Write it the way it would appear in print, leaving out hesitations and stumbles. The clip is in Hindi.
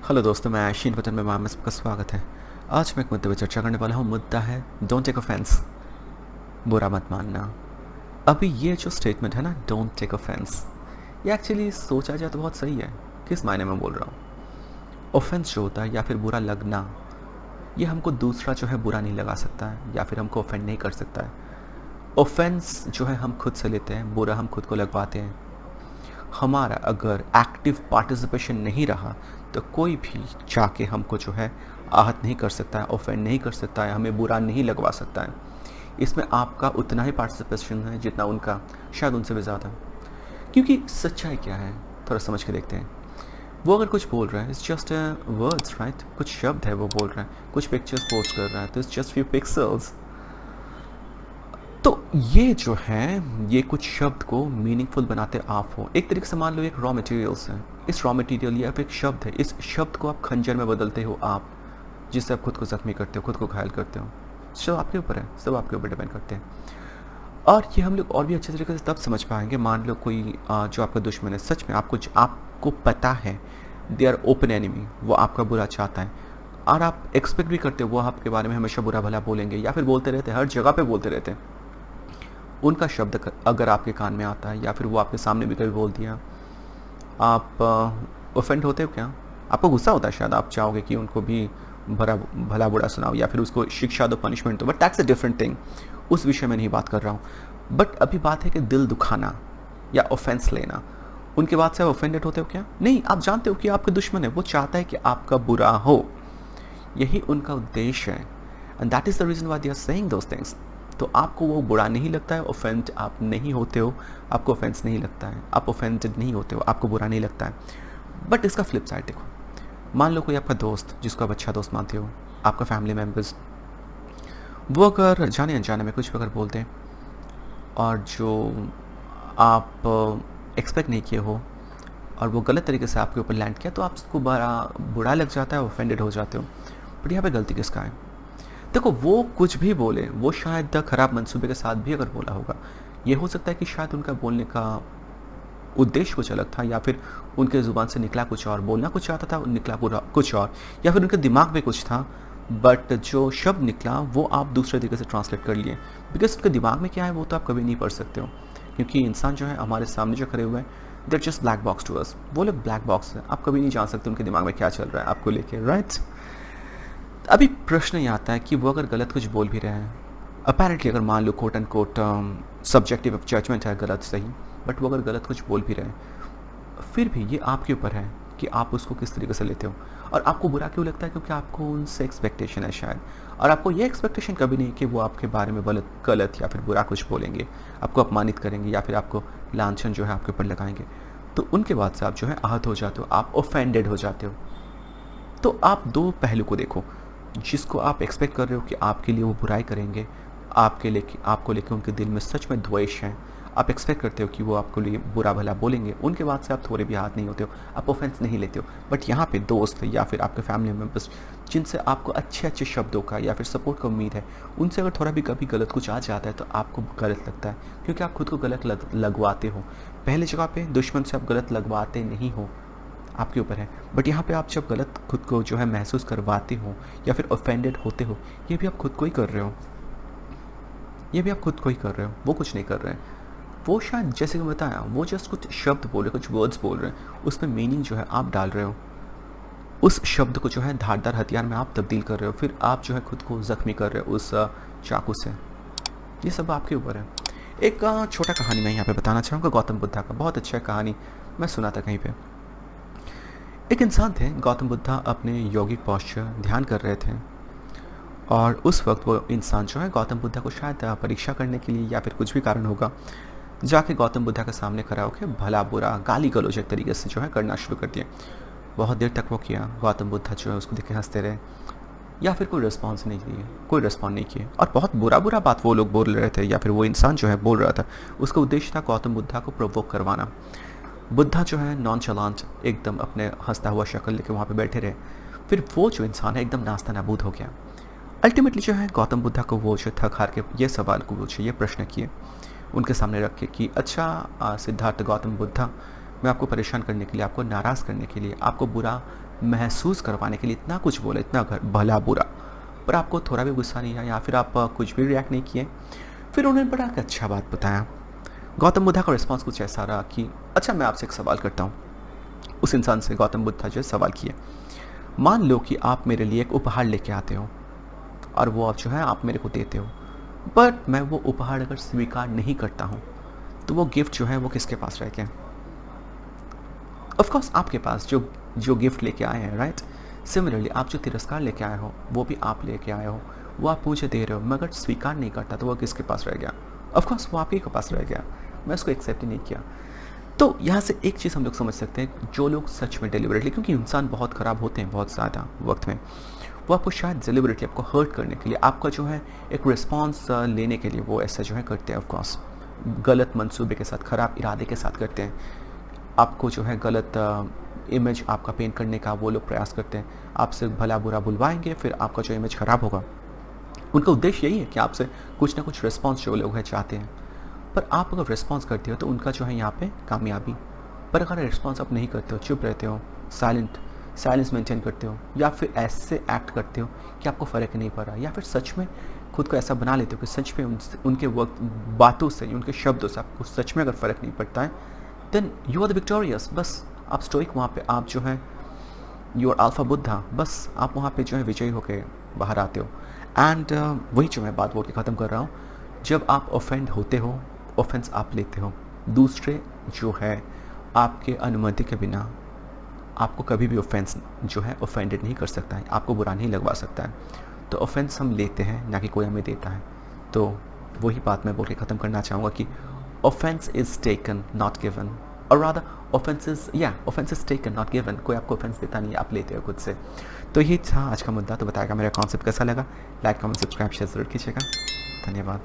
हेलो दोस्तों, मैं आशीन वतन में मोहम्मद का स्वागत है। आज मैं एक मुद्दे पर चर्चा करने वाला हूँ। मुद्दा है डोंट टेक ऑफेंस, बुरा मत मानना। अभी ये जो स्टेटमेंट है ना, डोंट टेक ऑफेंस, ये एक्चुअली सोचा जाए तो बहुत सही है। किस मायने में बोल रहा हूँ? ऑफेंस जो होता है या फिर बुरा लगना, ये हमको दूसरा जो है बुरा नहीं लगा सकता है या फिर हमको ऑफेंड नहीं कर सकता है। ऑफेंस जो है हम खुद से लेते हैं, बुरा हम खुद को लगवाते हैं। हमारा अगर एक्टिव पार्टिसिपेशन नहीं रहा तो कोई भी जाके हमको जो है आहत नहीं कर सकता है, ऑफेंड नहीं कर सकता है, हमें बुरा नहीं लगवा सकता है। इसमें आपका उतना ही पार्टिसिपेशन है जितना उनका, शायद उनसे भी ज़्यादा। क्योंकि सच्चाई क्या है, थोड़ा समझ के देखते हैं। वो अगर कुछ बोल रहा है, इट्स जस्ट वर्ड्स, राइट? कुछ शब्द है वो बोल रहा है, कुछ पिक्चर्स पोस्ट कर रहा है, तो इट्स जस्ट फ्यू पिक्सल्स। तो ये जो है, ये कुछ शब्द को मीनिंगफुल बनाते आप हो। एक तरीके से मान लो एक रॉ मटेरियल्स है। इस रॉ मटेरियल या फिर एक शब्द है, इस शब्द को आप खंजर में बदलते हो आप, जिससे आप खुद को जख्मी करते हो, खुद को घायल करते हो। सब आपके ऊपर है, सब आपके ऊपर डिपेंड करते हैं। और ये हम लोग और भी अच्छे तरीके से तब समझ पाएंगे, मान लो कोई जो आपका दुश्मन है, सच में आपको पता है दे आर ओपन एनिमी, वो आपका बुरा चाहता है, और आप एक्सपेक्ट भी करते हो वो आपके बारे में हमेशा बुरा भला बोलेंगे या फिर बोलते रहते हैं, हर जगह पे बोलते रहते हैं। उनका शब्द अगर आपके कान में आता है या फिर वो आपके सामने भी कभी बोल दिया, आप ऑफेंड होते हो क्या? आपको गुस्सा होता है, शायद आप चाहोगे कि उनको भी भला भला बुरा सुनाओ या फिर उसको शिक्षा दो, पनिशमेंट दो, but that's a different thing. उस विषय में नहीं बात कर रहा हूँ। बट अभी बात है कि दिल दुखाना या ऑफेंस लेना, उनके बाद से आप ऑफेंडेड होते हो क्या? नहीं, आप जानते हो कि आपका दुश्मन है, वो चाहता है कि आपका बुरा हो, यही उनका उद्देश्य है। And that is the reason why they are saying those things. तो आपको वो बुरा नहीं लगता है, ऑफेंड आप नहीं होते हो, आपको ऑफेंस नहीं लगता है, आप ऑफेंडेड नहीं होते हो, आपको बुरा नहीं लगता है। बट इसका फ्लिप साइड देखो, मान लो कोई आपका दोस्त, जिसको आप अच्छा दोस्त मानते हो, आपका फैमिली मेम्बर्स, वो अगर जाने अनजाने में कुछ भी अगर बोलते हैं और जो आप एक्सपेक्ट नहीं किए हो और वो गलत तरीके से आपके ऊपर लैंड किया, तो आपको बड़ा बुरा लग जाता है, ऑफेंडेड हो जाते हो। बट यहाँ पे गलती किसका है? देखो, वो कुछ भी बोले, वो शायद खराब मंसूबे के साथ भी अगर बोला होगा, ये हो सकता है कि शायद उनका बोलने का उद्देश्य कुछ अलग था, या फिर उनके ज़ुबान से निकला कुछ और, बोलना कुछ चाहता था, निकला पूरा कुछ और, या फिर उनके दिमाग में कुछ था, बट जो शब्द निकला वो आप दूसरे तरीके से ट्रांसलेट कर लिए। बिकॉज उनके दिमाग में क्या है वो तो आप कभी नहीं पढ़ सकते हो, क्योंकि इंसान जो है हमारे सामने जो खड़े हुए हैं, they're just black box to us. वो लोग ब्लैक बॉक्स है, आप कभी नहीं जान सकते उनके दिमाग में क्या चल रहा है आपको लेके, राइट? अभी प्रश्न ये आता है कि वो अगर गलत कुछ बोल भी रहे हैं, अपेरेंटली अगर मान लो quote and quote subjective judgement है, गलत सही, बट वो अगर गलत कुछ बोल भी रहे हैं, फिर भी ये आपके ऊपर है कि आप उसको किस तरीके से लेते हो। और आपको बुरा क्यों लगता है? क्योंकि आपको उनसे एक्सपेक्टेशन है शायद, और आपको ये एक्सपेक्टेशन कभी नहीं कि वो आपके बारे में गलत या फिर बुरा कुछ बोलेंगे, आपको अपमानित करेंगे या फिर आपको लांछन जो है आपके ऊपर लगाएंगे। तो उनके बाद से आप जो है आहत हो जाते हो, आप ऑफेंडेड हो जाते हो। तो आप दो पहलू को देखो, जिसको आप एक्सपेक्ट कर रहे हो कि आपके लिए वो बुराई करेंगे, आपको लेके उनके दिल में सच में द्वेष है, आप एक्सपेक्ट करते हो कि वो आपको लिए बुरा भला बोलेंगे, उनके बाद से आप थोड़े भी हाथ नहीं होते हो, आप ऑफेंस नहीं लेते हो। बट यहाँ पे दोस्त या फिर आपके फैमिली मेम्बर्स, जिनसे आपको अच्छे अच्छे शब्दों का या फिर सपोर्ट का उम्मीद है, उनसे अगर थोड़ा भी कभी गलत कुछ आ जाता है तो आपको गलत लगता है, क्योंकि आप खुद को गलत लगवाते हो। पहले जगह पे दुश्मन से आप गलत लगवाते नहीं हो, आपके ऊपर है। बट यहाँ पे आप जब गलत खुद को जो है महसूस करवाते हो या फिर ऑफेंडेड होते हो, ये भी आप खुद को ही कर रहे हो, ये भी आप खुद को ही कर रहे हो, वो कुछ नहीं कर रहे हैं। वो शायद जैसे कि बताया, वो जस्ट कुछ शब्द बोल रहे, कुछ वर्ड्स बोल रहे हैं, उसमें मीनिंग जो है आप डाल रहे हो, उस शब्द को जो है धारदार हथियार में आप तब्दील कर रहे हो, फिर आप जो है खुद को ज़ख्मी कर रहे हो उस चाकू से। ये सब आपके ऊपर है। एक छोटा कहानी मैं यहाँ पे बताना चाहूँगा, गौतम बुद्धा का, बहुत अच्छा कहानी मैं सुना था कहीं पे। एक इंसान थे, गौतम बुद्धा अपने योगिक पोस्चर ध्यान कर रहे थे, और उस वक्त वो इंसान जो है गौतम बुद्धा को शायद परीक्षा करने के लिए या फिर कुछ भी कारण होगा, जाके गौतम बुद्धा के सामने खड़ा होकर भला बुरा गाली गलौज एक तरीके से जो है करना शुरू कर दिया। बहुत देर तक वो किया, गौतम बुद्धा जो है उसको देख के हंसते रहे, या फिर कोई रिस्पॉन्स नहीं दिए, कोई रिस्पॉन्ड नहीं किए, और बहुत बुरा बुरा बात वो लोग बोल रहे थे या फिर वो इंसान जो है बोल रहा था। उसका उद्देश्य था गौतम बुद्धा को प्रोवोक करवाना। बुद्धा जो है नॉन चलांट एकदम अपने हंसता हुआ शक्ल लेके वहाँ पे बैठे रहे। फिर वो जो इंसान है एकदम नास्ता नाबूद हो गया। अल्टीमेटली जो है गौतम बुद्धा को वो जो थक हार के ये सवाल को पूछे, ये प्रश्न किए उनके सामने रख के कि अच्छा सिद्धार्थ गौतम बुद्धा, मैं आपको परेशान करने के लिए, आपको नाराज़ करने के लिए, आपको बुरा महसूस करवाने के लिए इतना कुछ बोला, इतना भला बुरा, पर आपको थोड़ा भी गुस्सा नहीं आया या फिर आप कुछ भी रिएक्ट नहीं किए। फिर उन्होंने बड़ा एक अच्छा बात बताया। गौतम बुद्धा का रिस्पॉन्स कुछ ऐसा रहा कि अच्छा मैं आपसे एक सवाल करता हूँ। उस इंसान से गौतम बुद्धा जो है सवाल किए, मान लो कि आप मेरे लिए एक उपहार लेके आते हो और वो आप जो है आप मेरे को देते हो, बट मैं वो उपहार अगर स्वीकार नहीं करता हूँ तो वो गिफ्ट जो है वो किसके पास रह गया? ऑफ कोर्स आपके पास जो गिफ्ट लेके आए हैं, राइट? सिमिलरली आप जो तिरस्कार लेके आए हो वो भी आप लेके आए हो, वो आप मुझे दे रहे हो, मैं अगर स्वीकार नहीं करता तो वो किसके पास रह गया? ऑफ कोर्स वो आपके पास रह गया, मैं उसको एक्सेप्ट ही नहीं किया। तो यहाँ से एक चीज़ हम लोग समझ सकते हैं, जो लोग सच में डिलिबरेटली, क्योंकि इंसान बहुत ख़राब होते हैं बहुत ज़्यादा वक्त में, वो आपको शायद डिलिबरेटली आपको हर्ट करने के लिए, आपका जो है एक रिस्पॉन्स लेने के लिए वो ऐसा जो है करते हैं। ऑफ कोर्स गलत मंसूबे के साथ, ख़राब इरादे के साथ करते हैं। आपको जो है गलत इमेज आपका पेंट करने का वो लोग प्रयास करते हैं, आपसे भला बुरा बुलवाएंगे, फिर आपका जो इमेज ख़राब होगा। उनका उद्देश्य यही है कि आपसे कुछ ना कुछ रिस्पॉन्स जो लोग हैं चाहते हैं। पर आप अगर रिस्पॉन्स करते हो तो उनका जो है यहाँ पे कामयाबी। पर अगर रिस्पॉन्स आप नहीं करते हो, चुप रहते हो, साइलेंस मेंटेन करते हो, या फिर ऐसे एक्ट करते हो कि आपको फ़र्क नहीं पड़ रहा, या फिर सच में खुद को ऐसा बना लेते हो कि सच में उनके वक्त बातों से, उनके शब्दों से आपको सच में अगर फ़र्क नहीं पड़ता है, then you are the victorious. बस आप स्टोइक, वहाँ पे आप जो है यू आर अल्फा बुद्धा, बस आप वहाँ पे जो है विजयी होकर बाहर आते हो। एंड वही जो मैं बात बोल के ख़त्म कर रहा हूँ, जब आप ऑफेंड होते हो, ऑफेंस आप लेते हो, दूसरे जो है आपके अनुमति के बिना आपको कभी भी ऑफेंस जो है ऑफेंडेड नहीं कर सकता है, आपको बुरा नहीं लगवा सकता है। तो ऑफेंस हम लेते हैं, ना कि कोई हमें देता है। तो वही बात मैं बोल के ख़त्म करना चाहूँगा कि offence is taken not given, और rather offence is taken not given. कोई आपको ऑफेंस देता नहीं, आप लेते हो खुद से। तो ये था आज का मुद्दा। तो बताएगा मेरा कॉन्सेप्ट कैसा लगा, लाइक कमेंट सब्सक्राइब शेयर ज़रूर कीजिएगा। धन्यवाद।